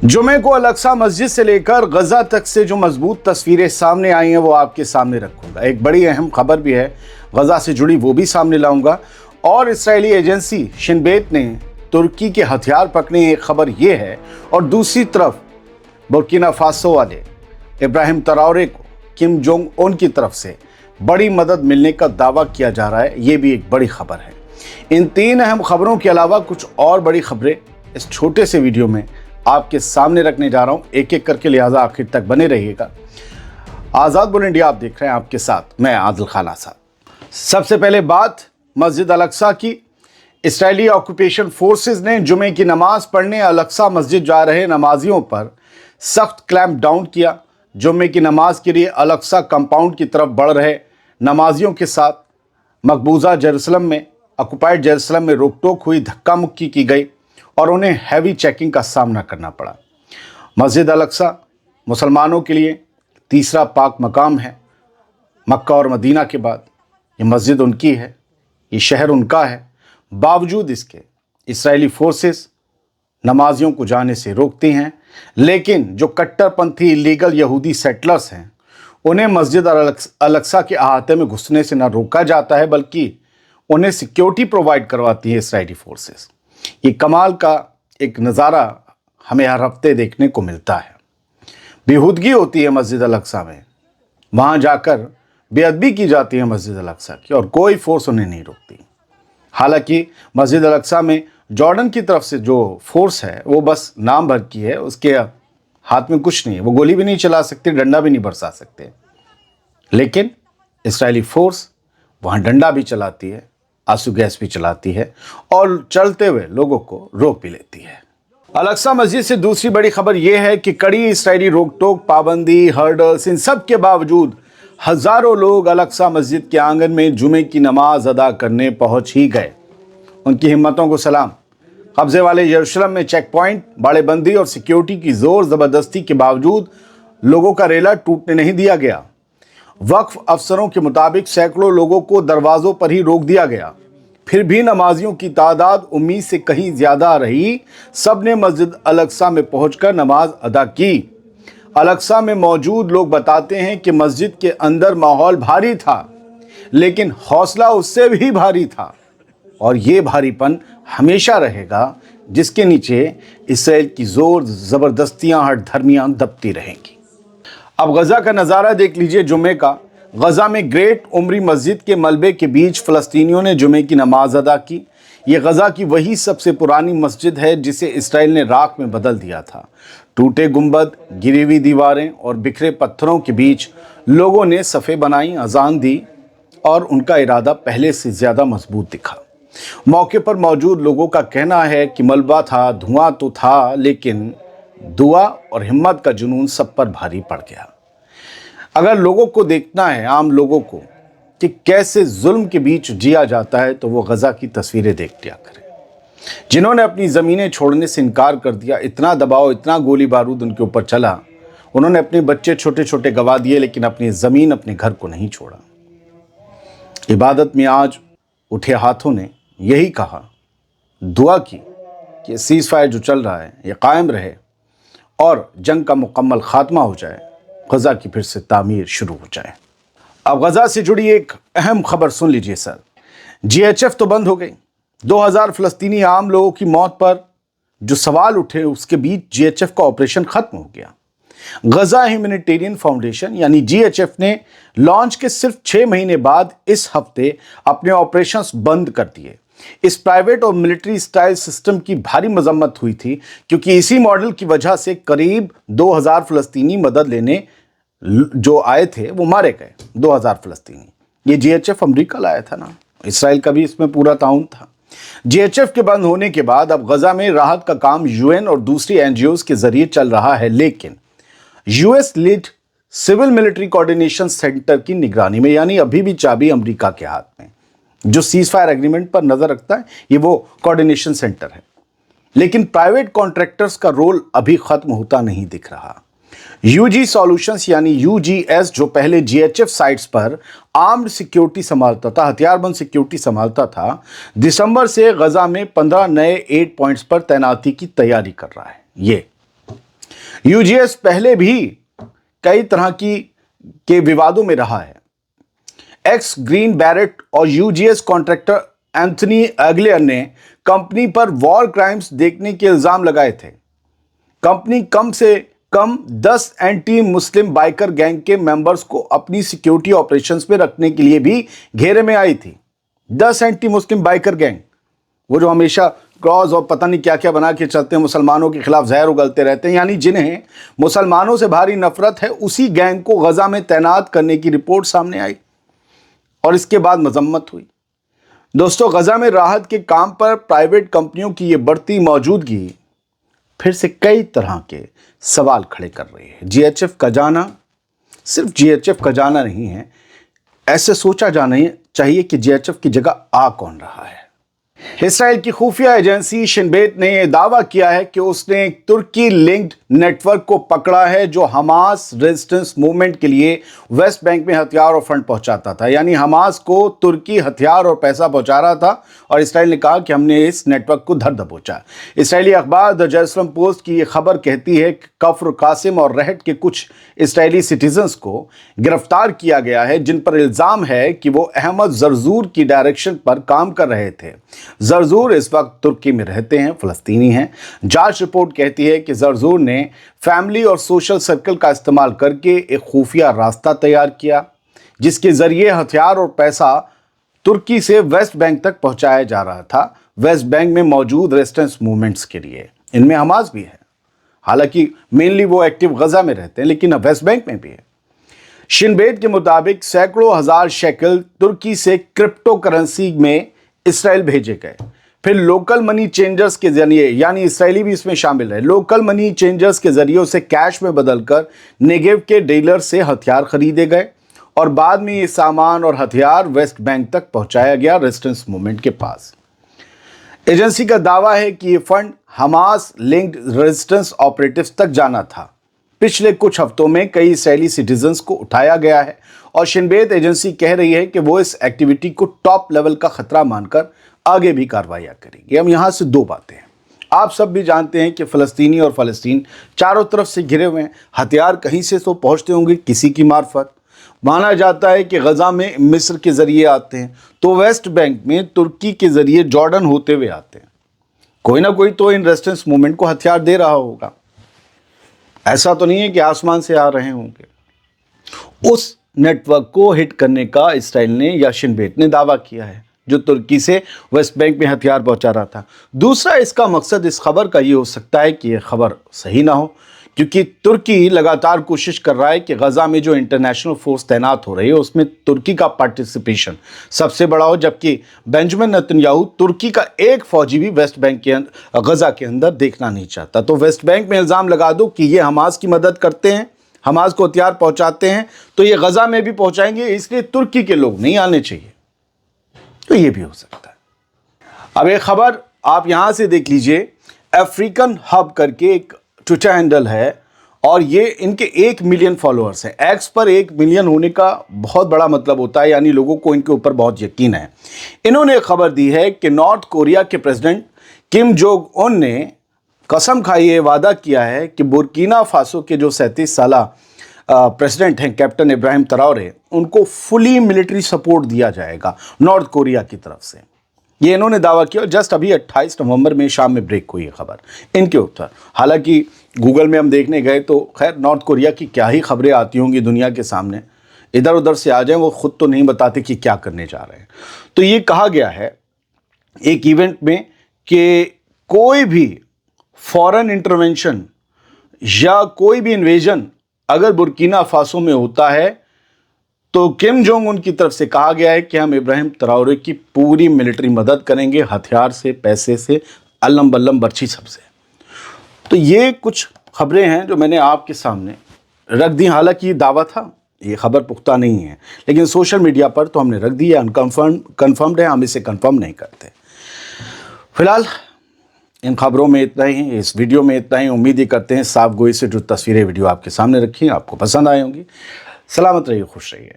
जुमे को अल-अक्सा मस्जिद से लेकर गजा तक से जो मजबूत तस्वीरें सामने आई हैं वो आपके सामने रखूंगा। एक बड़ी अहम खबर भी है गजा से जुड़ी, वो भी सामने लाऊंगा। और इस्राएली एजेंसी शिन बेत ने तुर्की के हथियार पकड़ने की एक खबर ये है, और दूसरी तरफ बुर्किना फासो वाले इब्राहिम ट्राओरे को किम जोंग उन की तरफ से बड़ी मदद मिलने का दावा किया जा रहा है। ये भी एक बड़ी खबर है। इन तीन अहम खबरों के अलावा कुछ और बड़ी खबरें इस छोटे से वीडियो में आपके सामने रखने जा रहा हूं, एक एक करके, लिहाजा आखिर तक बने रहिएगा। आज़ाद बोल इंडिया आप देख रहे हैं, आपके साथ मैं आदिल खान आसाद। सबसे पहले बात मस्जिद अल-अक्सा की। इस्राएली ऑक्यूपेशन फोर्सेस ने जुमे की नमाज पढ़ने अल-अक्सा मस्जिद जा रहे नमाजियों पर सख्त क्लैंप डाउन किया। जुमे की नमाज के लिए अल-अक्सा कंपाउंड की तरफ बढ़ रहे नमाजियों के साथ मकबूजा जेरूसलम में, ऑक्युपाइड जेरूसलम में रोक टोक हुई, धक्का मुक्की की गई और उन्हें हैवी चेकिंग का सामना करना पड़ा। मस्जिद अल-अक्सा मुसलमानों के लिए तीसरा पाक मकाम है। मक्का और मदीना के बाद ये मस्जिद उनकी है, ये शहर उनका है। बावजूद इसके इस्राएली फोर्सेस नमाजियों को जाने से रोकती हैं, लेकिन जो कट्टरपंथी इलीगल यहूदी सेटलर्स हैं उन्हें मस्जिद अल-अक्सा के अहाते में घुसने से न रोका जाता है, बल्कि उन्हें सिक्योरिटी प्रोवाइड करवाती है इस्राएली फोर्सेस। ये कमाल का एक नज़ारा हमें हर हफ्ते देखने को मिलता है। बेहूदगी होती है मस्जिद अल-अक्सा में, वहाँ जाकर बेअदबी की जाती है मस्जिद अल-अक्सा की, और कोई फोर्स उन्हें नहीं रोकती। हालांकि मस्जिद अल-अक्सा में जॉर्डन की तरफ से जो फोर्स है वो बस नाम भर की है, उसके हाथ में कुछ नहीं है, वो गोली भी नहीं चला सकते, डंडा भी नहीं बरसा सकते। लेकिन इस्राएली फोर्स वहाँ डंडा भी चलाती है, आंसू गैस भी चलाती है और चलते हुए लोगों को रोक भी लेती है। अल-अक्सा मस्जिद से दूसरी बड़ी खबर यह है कि कड़ी इस्राएली रोक टोक, पाबंदी, हर्डल्स, इन सब के बावजूद हजारों लोग अल-अक्सा मस्जिद के आंगन में जुमे की नमाज अदा करने पहुंच ही गए। उनकी हिम्मतों को सलाम। कब्जे वाले यरूशलेम में चेक पॉइंट, बाड़ेबंदी और सिक्योरिटी की जोर जबरदस्ती के बावजूद लोगों का रेला टूटने नहीं दिया गया। वक्फ अफसरों के मुताबिक सैकड़ों लोगों को दरवाज़ों पर ही रोक दिया गया। फिर भी नमाजियों की तादाद उम्मीद से कहीं ज़्यादा रही। सब ने मस्जिद अल-अक्सा में पहुंचकर नमाज अदा की। अल-अक्सा में मौजूद लोग बताते हैं कि मस्जिद के अंदर माहौल भारी था, लेकिन हौसला उससे भी भारी था, और ये भारीपन हमेशा रहेगा जिसके नीचे इसराइल की ज़ोर ज़बरदस्तियाँ, हट धर्मियाँ दबती रहेंगी। अब गजा का नज़ारा देख लीजिए जुमे का। गजा में ग्रेट उमरी मस्जिद के मलबे के बीच फ़लस्तीनियों ने जुमे की नमाज अदा की। ये गजा की वही सबसे पुरानी मस्जिद है जिसे इसराइल ने राख में बदल दिया था। टूटे गुंबद, गिरी हुई दीवारें और बिखरे पत्थरों के बीच लोगों ने सफ़े बनाई, अजान दी और उनका इरादा पहले से ज़्यादा मजबूत दिखा। मौके पर मौजूद लोगों का कहना है कि मलबा था, धुआं तो था, लेकिन दुआ और हिम्मत का जुनून सब पर भारी पड़ गया। अगर लोगों को देखना है, आम लोगों को, कि कैसे जुल्म के बीच जिया जाता है, तो वो गजा की तस्वीरें देख लिया करें। जिन्होंने अपनी ज़मीनें छोड़ने से इनकार कर दिया, इतना दबाव, इतना गोली बारूद उनके ऊपर चला, उन्होंने अपने बच्चे छोटे छोटे गवा दिए, लेकिन अपनी ज़मीन, अपने घर को नहीं छोड़ा। इबादत में आज उठे हाथों ने यही कहा, दुआ की कि सीज़ फायर जो चल रहा है ये कायम रहे और जंग का मुकम्मल खात्मा हो जाए, गजा की फिर से तामीर शुरू हो जाए। अब गजा से जुड़ी एक अहम खबर सुन लीजिए सर। जीएचएफ तो बंद हो गई। 2000 फ़लस्तीनी आम लोगों की मौत पर जो सवाल उठे, उसके बीच जीएचएफ का ऑपरेशन खत्म हो गया। गजा ह्यूमैनिटेरियन फाउंडेशन यानी जीएचएफ ने लॉन्च के सिर्फ 6 महीने बाद इस हफ्ते अपने ऑपरेशंस बंद कर दिए। इस प्राइवेट और मिलिट्री स्टाइल सिस्टम की भारी मजम्मत हुई थी, क्योंकि इसी मॉडल की वजह से करीब 2000 फ़लस्तीनी मदद लेने जो आए थे वो मारे गए। 2000 फ़लस्तीनी, ये जीएचएफ अमेरिका लाया था ना, इसराइल का भी इसमें पूरा ताउन था। जीएचएफ के बंद होने के बाद अब गजा में राहत का काम यूएन और दूसरी एनजीओज के जरिए चल रहा है, लेकिन US lead civil military coordination centre की निगरानी में, यानी अभी भी चाबी अमेरिका के हाथ में। जो सीज फायर एग्रीमेंट पर नजर रखता है ये वो कोऑर्डिनेशन सेंटर है, लेकिन प्राइवेट कॉन्ट्रैक्टर्स का रोल अभी खत्म होता नहीं दिख रहा। यूजी सॉल्यूशंस यानी यूजीएस, जो पहले जीएचएफ साइट्स पर आर्म्ड सिक्योरिटी संभालता था, हथियारबंद सिक्योरिटी संभालता था, दिसंबर से गजा में 15 नए 8 पॉइंट्स पर तैनाती की तैयारी कर रहा है। ये यूजीएस पहले भी कई तरह के विवादों में रहा है। एक्स ग्रीन बैरेट और यूजीएस कॉन्ट्रैक्टर एंथनी एग्लियर ने कंपनी पर वॉर क्राइम्स देखने के इल्जाम लगाए थे। कंपनी कम से कम 10 एंटी मुस्लिम बाइकर गैंग के मेंबर्स को अपनी सिक्योरिटी ऑपरेशंस में रखने के लिए भी घेरे में आई थी। 10 एंटी मुस्लिम बाइकर गैंग, वो जो हमेशा क्रॉस और पता नहीं क्या क्या बना के चलते हैं, मुसलमानों के खिलाफ जहर उगलते रहते हैं, यानी जिन्हें मुसलमानों से भारी नफरत है, उसी गैंग को गजा में तैनात करने की रिपोर्ट सामने आई और इसके बाद मजम्मत हुई। दोस्तों, गजा में राहत के काम पर प्राइवेट कंपनियों की ये बढ़ती मौजूदगी फिर से कई तरह के सवाल खड़े कर रही है। जीएचएफ का जाना सिर्फ जीएचएफ का जाना नहीं है, ऐसे सोचा जाना चाहिए कि जीएचएफ की जगह आ कौन रहा है। इस्राइल की खुफिया एजेंसी शिन बेत ने यह दावा किया है कि उसने एक तुर्की लिंक्ड नेटवर्क को पकड़ा है जो हमास रेजिस्टेंस मूवमेंट के लिए वेस्ट बैंक में हथियार और फंड पहुंचाता था। यानी हमास को तुर्की हथियार और पैसा पहुंचा रहा था और इसराइल ने कहा कि हमने इस नेटवर्क को धर दबोचा। इसराइली अखबार द जेरूसलम पोस्ट की यह खबर कहती है कि कफ्र कासिम और रहट के कुछ इसराइली सिटीजन्स को गिरफ्तार किया गया है, जिन पर इल्जाम है कि वो अहमद जरजूर की डायरेक्शन पर काम कर रहे थे। जरजूर इस वक्त तुर्की में रहते हैं, फलस्तीनी हैं। जांच रिपोर्ट कहती है कि जरजूर ने फैमिली और सोशल सर्कल का इस्तेमाल करके एक खुफिया रास्ता तैयार किया, जिसके जरिए हथियार और पैसा तुर्की से वेस्ट बैंक तक पहुंचाया जा रहा था, वेस्ट बैंक में मौजूद रेजिस्टेंस मूवमेंट्स के लिए। इनमें हमास भी है, हालांकि मेनली वो एक्टिव गजा में रहते हैं, लेकिन अब वेस्ट बैंक में भी है। शिन बेत के मुताबिक सैकड़ों हजार शेकल तुर्की से क्रिप्टो करेंसी में इसराइल भेजे गए, फिर लोकल मनी चेंजर्स के जरिए, यानी इसराइली भी इसमें शामिल है, लोकल मनी चेंजर्स के जरिए उसे कैश में बदलकर नेगेव के डीलर से हथियार खरीदे गए और बाद में ये सामान और हथियार वेस्ट बैंक तक पहुंचाया गया रेजिस्टेंस मूवमेंट के पास। एजेंसी का दावा है कि ये fund Hamas linked resistance operatives तक जाना था। पिछले कुछ हफ्तों में कई इसराइली सिटीजन्स को उठाया गया है और शिन बेत एजेंसी कह रही है कि वो इस एक्टिविटी को टॉप लेवल का खतरा मानकर आगे भी कार्रवाइयां करेगी। हम यहां से दो बातें हैं। आप सब भी जानते हैं कि फ़लस्तीनी और फ़लस्तीन चारों तरफ से घिरे हुए हैं, हथियार कहीं से तो पहुंचते होंगे किसी की मार्फत। माना जाता है कि गजा में मिस्र के ज़रिए आते हैं, तो वेस्ट बैंक में तुर्की के ज़रिए जॉर्डन होते हुए आते हैं। कोई ना कोई तो इन रेजिस्टेंस मूवमेंट को हथियार दे रहा होगा, ऐसा तो नहीं है कि आसमान से आ रहे होंगे। उस नेटवर्क को हिट करने का इसराइल ने या शिन बेत ने दावा किया है, जो तुर्की से वेस्ट बैंक में हथियार पहुंचा रहा था। दूसरा, इसका मकसद इस खबर का ये हो सकता है कि यह खबर सही ना हो, क्योंकि तुर्की लगातार कोशिश कर रहा है कि गजा में जो इंटरनेशनल फोर्स तैनात हो रही है उसमें तुर्की का पार्टिसिपेशन सबसे बड़ा हो, जबकि बेंजामिन नेतन्याहू तुर्की का एक फौजी भी वेस्ट बैंक के गजा के अंदर देखना नहीं चाहता। तो वेस्ट बैंक में इल्ज़ाम लगा दो कि ये हमास की मदद करते हैं, हमास को हथियार पहुंचाते हैं, तो ये गजा में भी पहुंचाएंगे, इसलिए तुर्की के लोग नहीं आने चाहिए। तो ये भी हो सकता है। अब एक खबर आप यहां से देख लीजिए, अफ्रीकन हब करके एक ट्विटर हैंडल है और ये इनके 1 मिलियन फॉलोअर्स हैं। एक्स पर 1 मिलियन होने का बहुत बड़ा मतलब होता है, यानी लोगों को इनके ऊपर बहुत यकीन है। इन्होंने खबर दी है कि नॉर्थ कोरिया के प्रेसिडेंट किम जोंग उन ने कसम खाई है, वादा किया है कि बुर्किना फासो के जो 37 साला प्रेसिडेंट हैं कैप्टन इब्राहिम ट्राओरे, उनको फुली मिलिट्री सपोर्ट दिया जाएगा नॉर्थ कोरिया की तरफ से। ये इन्होंने दावा किया। जस्ट अभी 28 नवंबर में शाम में ब्रेक हुई है खबर इनके ऊपर। हालांकि गूगल में हम देखने गए तो खैर नॉर्थ कोरिया की क्या ही खबरें आती होंगी दुनिया के सामने, इधर उधर से आ जाएं, वो खुद तो नहीं बताते कि क्या करने जा रहे हैं। तो ये कहा गया है एक इवेंट में कि कोई भी फॉरेन इंटरवेंशन या कोई भी इन्वेजन अगर बुर्किना फासो में होता है तो किम जोंग उन की तरफ से कहा गया है कि हम इब्राहिम ट्राओरे की पूरी मिलिट्री मदद करेंगे, हथियार से, पैसे से, अल्लम बल्लम बर्छी सबसे। तो ये कुछ खबरें हैं जो मैंने आपके सामने रख दी। हालांकि ये दावा था, ये खबर पुख्ता नहीं है, लेकिन सोशल मीडिया पर तो हमने रख दी है, कन्फर्म्ड है, हम इसे कन्फर्म नहीं करते। फिलहाल इन खबरों में इतना ही, इस वीडियो में इतना ही। उम्मीद ही करते हैं साफ गोई से जो तस्वीरें वीडियो आपके सामने रखी हैं आपको पसंद आई होंगी। सलामत रहिए, खुश रहिए।